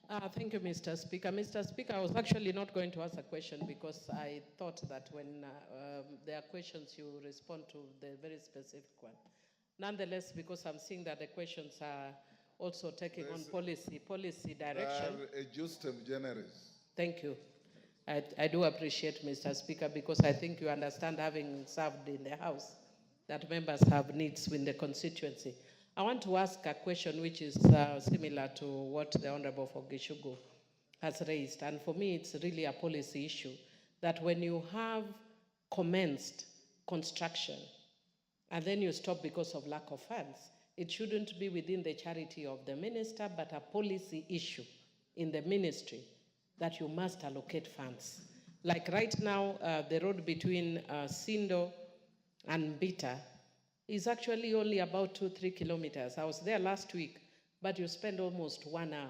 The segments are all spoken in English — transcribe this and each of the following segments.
Thank you, Mr. Speaker. Mr. Speaker, I was actually not going to ask a question because I thought that when there are questions, you respond to the very specific one. Nonetheless, because I'm seeing that the questions are also taking on policy direction. They are justem generis. Thank you. I do appreciate, Mr. Speaker, because I think you understand, having served in the House, that members have needs in the constituency. I want to ask a question which is similar to what the Honorable Fogishugu has raised. And for me, it's really a policy issue that when you have commenced construction and then you stop because of lack of funds, it shouldn't be within the charity of the minister, but a policy issue in the ministry that you must allocate funds. Like right now, the road between Sindo and Bita is actually only about 2-3 kilometers. I was there last week, but you spend almost 1 hour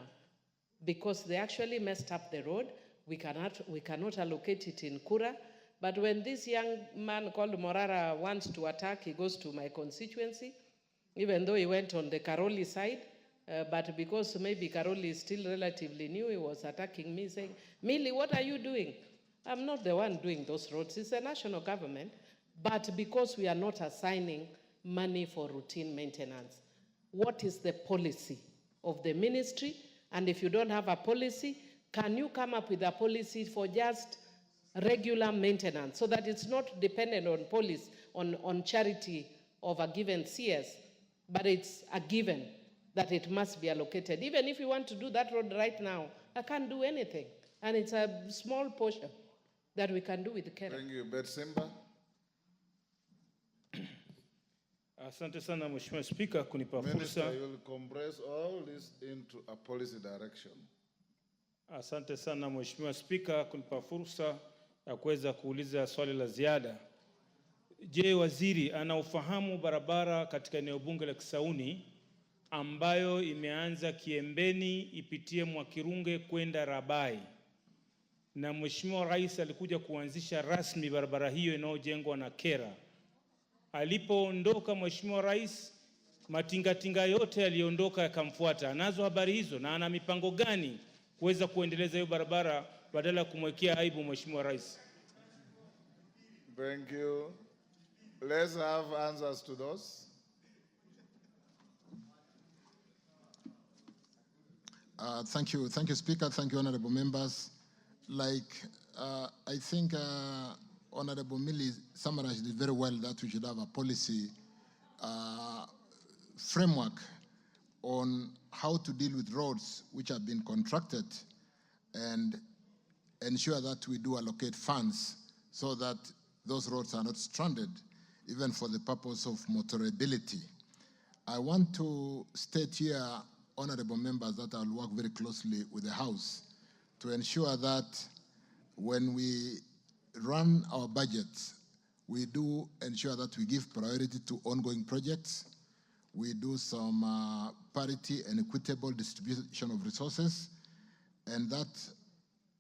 because they actually messed up the road. We cannot allocate it in Kura. But when this young man called MORARA wants to attack, he goes to my constituency, even though he went on the Karoli side. But because maybe Karoli is still relatively new, he was attacking me, saying, Millie, what are you doing? I'm not the one doing those roads. It's the national government. But because we are not assigning money for routine maintenance, what is the policy of the ministry? And if you don't have a policy, can you come up with a policy for just regular maintenance so that it's not dependent on policy, on charity of a given CS, but it's a given that it must be allocated. Even if you want to do that road right now, I can't do anything. And it's a small portion that we can do with the care. Thank you, Betsimba. Asante sana Mheshimiwa Spika kunipa fursa. Minister, you will compress all this into a policy direction. Asante sana Mheshimiwa Spika kunipa fursa ya kuweza kuuliza swali la ziada. Je, waziri anaufahamu barabara katika eneo bunge la Kisauni ambayo imeanza Kiembeni ipitie Mwakirunge kwenda Rabai? Na Mheshimiwa Rais alikuja kuanzisha rasmi barabara hiyo inayojengwa na Kera. Alipoondoka Mheshimiwa Rais, matingatinga yote yaliondoka yakamfuata. Anazo habari hizo na ana mipango gani kuweza kuendeleza hiyo barabara badala ya kumwekea aibu Mheshimiwa Rais? Thank you. Let's have answers to those. Thank you, Speaker. Thank you, honorable members. I think Honorable Millie summarized it very well that we should have a policy framework on how to deal with roads which have been contracted and ensure that we do allocate funds so that those roads are not stranded, even for the purpose of motorability. I want to state here, honorable members, that I'll work very closely with the House to ensure that when we run our budgets, we do ensure that we give priority to ongoing projects. We do some parity and equitable distribution of resources, and that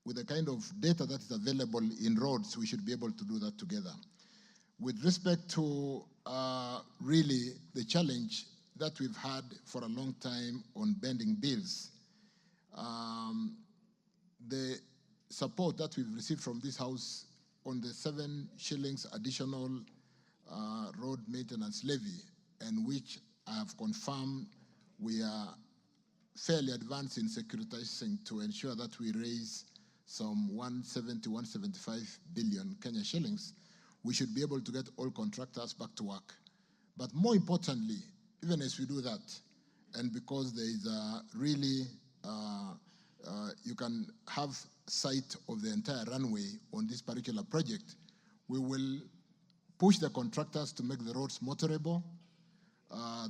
with the kind of data that is available in roads, we should be able to do that together. With respect to really the challenge that we've had for a long time on bending bills, the support that we've received from this House on the 7 shillings additional road maintenance levy, and which I have confirmed we are fairly advanced in securitizing to ensure that we raise some 170, 175 billion Kenya shillings, we should be able to get all contractors back to work. But more importantly, even as we do that, and because there is a really, you can have sight of the entire runway on this particular project, we will push the contractors to make the roads motorable.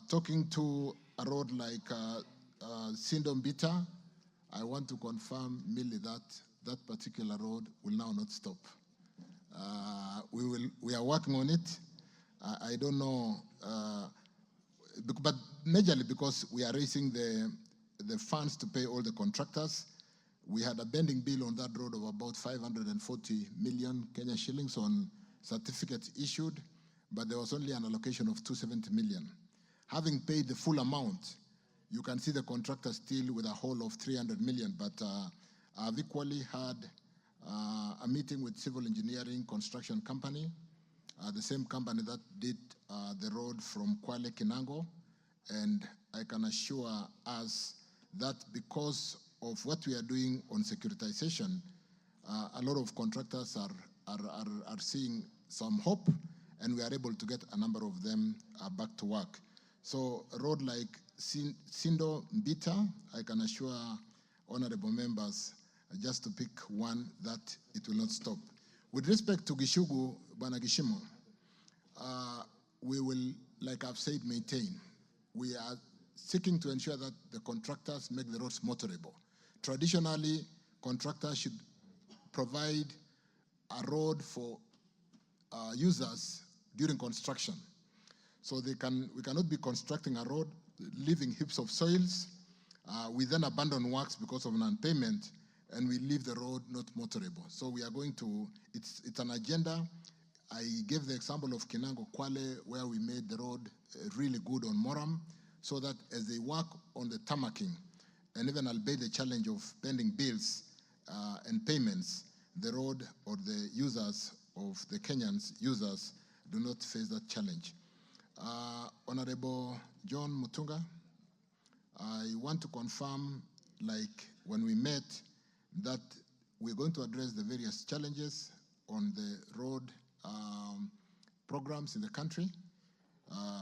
Talking to a road like Sindombita, I want to confirm, Millie, that that particular road will now not stop. We are working on it. I don't know, but majorly because we are raising the funds to pay all the contractors. We had a bending bill on that road of about 540 million Kenya shillings on certificates issued, but there was only an allocation of 270 million. Having paid the full amount, You can see the contractor still with a hole of 300 million, but I've equally had a meeting with civil engineering construction company, the same company that did the road from Kwale Kinango, and I can assure us that because of what we are doing on securitization, a lot of contractors are seeing some hope, and we are able to get a number of them back to work. So a road like Sindo Mbita, I can assure honorable members, just to pick one, that it will not stop. With respect to Gishugu, Banagishimo, we will, like I've said, maintain. We are seeking to ensure that the contractors make the roads motorable. Traditionally, contractors should provide a road for users during construction. So we cannot be constructing a road, leaving heaps of soils. We then abandon works because of non-payment, and we leave the road not motorable. So we are going to, it's an agenda. I gave the example of Kinango Kwale, where we made the road really good on Moram, so that as they work on the tarmacking, and even albeit the challenge of pending bills and payments, the road or the users of the Kenyans users do not face that challenge. Honorable John Mutunga, I want to confirm, like when we met, that we're going to address the various challenges on the road programs in the country.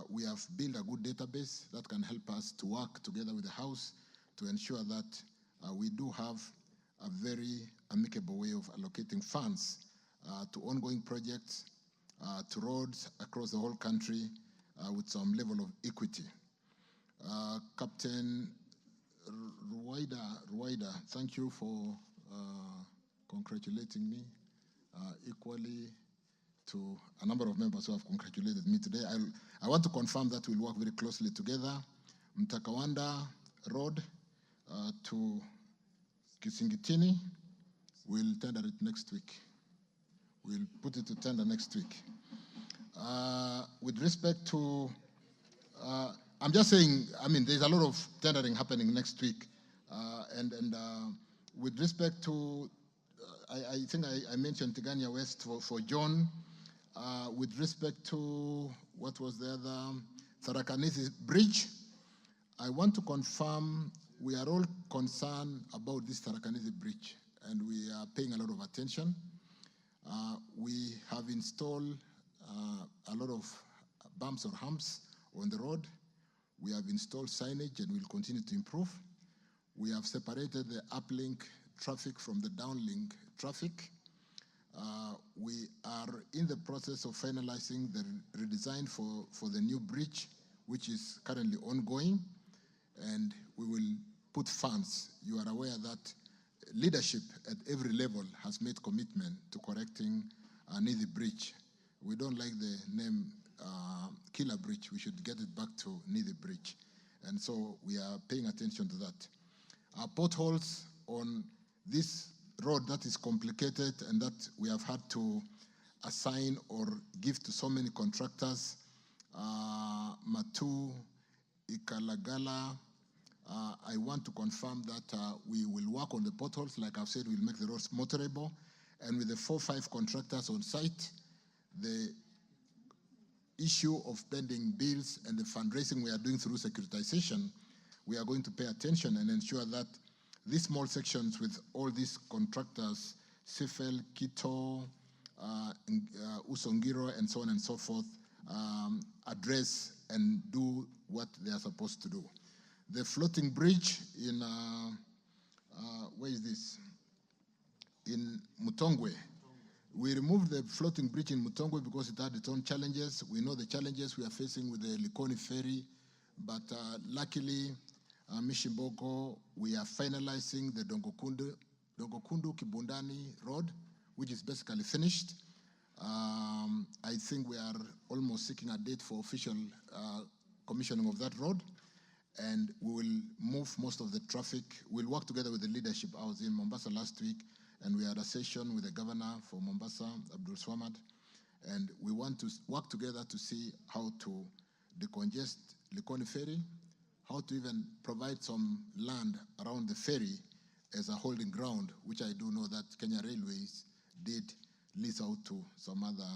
We have built a good database that can help us to work together with the House to ensure that we do have a very amicable way of allocating funds to ongoing projects, to roads across the whole country with some level of equity. Captain Ruwaida, thank you for congratulating me equally to a number of members who have congratulated me today. I want to confirm that we'll work very closely together. Mtakawanda Road to Kisingitini, we'll tender it next week. We'll put it to tender next week. With respect to, I'm just saying, I mean, there's a lot of tendering happening next week. With respect to, I think I mentioned Tigania West for John. With respect to, what was the other, Tharakanithi Bridge, I want to confirm we are all concerned about this Tharakanithi Bridge, and we are paying a lot of attention. We have installed a lot of bumps or humps on the road. We have installed signage and will continue to improve. We have separated the uplink traffic from the downlink traffic. We are in the process of finalizing the redesign for the new bridge, which is currently ongoing, and we will put funds. You are aware that leadership at every level has made commitment to correcting Nithi Bridge. We don't like the name Killer Bridge. We should get it back to Nithi Bridge. And so we are paying attention to that. Our potholes on this road that is complicated and that we have had to assign or give to so many contractors, Matu, Ikalagala, I want to confirm that we will work on the potholes. Like I've said, we'll make the roads motorable. And with the 4-5 contractors on site, the issue of pending bills and the fundraising we are doing through securitization, we are going to pay attention and ensure that these small sections with all these contractors, Sifel, Kito, Usongiro, and so on and so forth, address and do what they are supposed to do. The floating bridge in, where is this? In Mutongwe. We removed the floating bridge in Mutongwe because it had its own challenges. We know the challenges we are facing with the Likoni ferry, but luckily, Mishimboko, we are finalizing the Dongokundu Kibundani Road, which is basically finished. I think we are almost seeking a date for official commissioning of that road, and we will move most of the traffic. We'll work together with the leadership. I was in Mombasa last week, and we had a session with the governor for Mombasa, Abdul Swamad, and we want to work together to see how to decongest Likoni Ferry, how to even provide some land around the ferry as a holding ground, which I do know that Kenya Railways did lease out to some other